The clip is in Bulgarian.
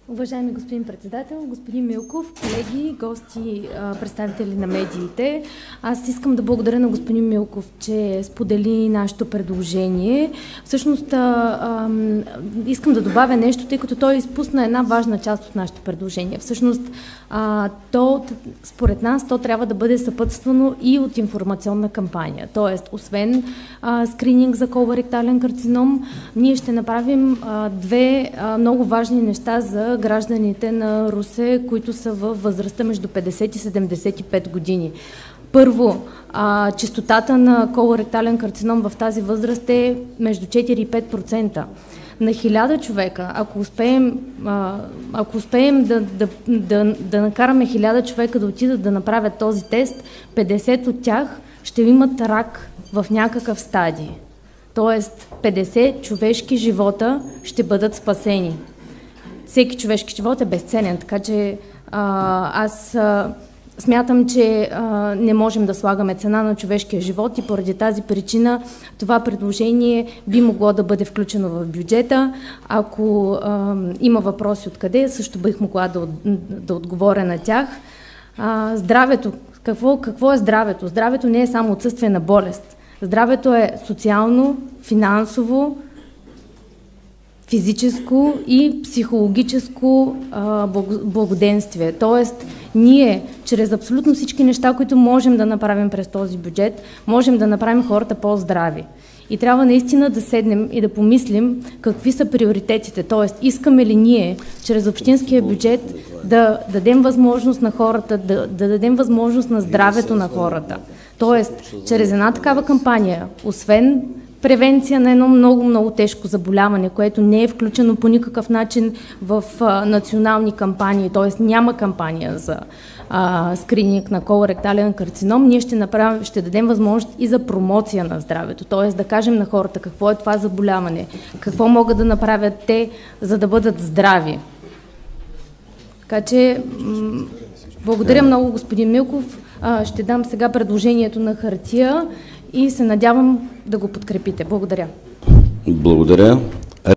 Уважаеми господин председател, господин Милков, колеги, гости, представители на медиите, аз искам да благодаря на господин Милков, че сподели нашето предложение. Всъщност искам да добавя нещо, тъй като той изпусна една важна част от нашето предложение. Всъщност според нас то трябва да бъде съпътствано и от информационна кампания. Тоест, освен скрининг за колоректален карцином, ние ще направим две много важни неща за гражданите на Русе, които са във възрастта между 50 и 75 години. Първо, честотата на колоректален карцином в тази възраст е между 4 и 5%. На 1000 човека, ако успеем да накараме 1000 човека да отидат да направят този тест, 50 от тях ще имат рак в някакъв стадий. Тоест 50 човешки живота ще бъдат спасени. Всеки човешки живот е безценен, така че аз смятам, че не можем да слагаме цена на човешкия живот и поради тази причина това предложение би могло да бъде включено в бюджета. Ако има въпроси откъде, също бих могла да отговоря на тях. Здравето. Какво е здравето? Здравето не е само отсъствие на болест. Здравето е социално, финансово, физическо и психологическо благоденствие. Тоест, ние, чрез абсолютно всички неща, които можем да направим през този бюджет, можем да направим хората по-здрави. И трябва наистина да седнем и да помислим какви са приоритетите. Тоест, искаме ли ние, чрез общинския бюджет, да дадем възможност на хората, да дадем възможност на здравето на хората. Тоест, чрез една такава кампания, освен превенция на едно много тежко заболяване, което не е включено по никакъв начин в национални кампании, т.е. няма кампания за скрининг на колоректален карцином, ние ще дадем възможност и за промоция на здравето, т.е. да кажем на хората какво е това заболяване, какво могат да направят те, за да бъдат здрави. Така че, благодаря много, господин Милков. Ще дам сега предложението на хартия и се надявам да го подкрепите. Благодаря. Благодаря.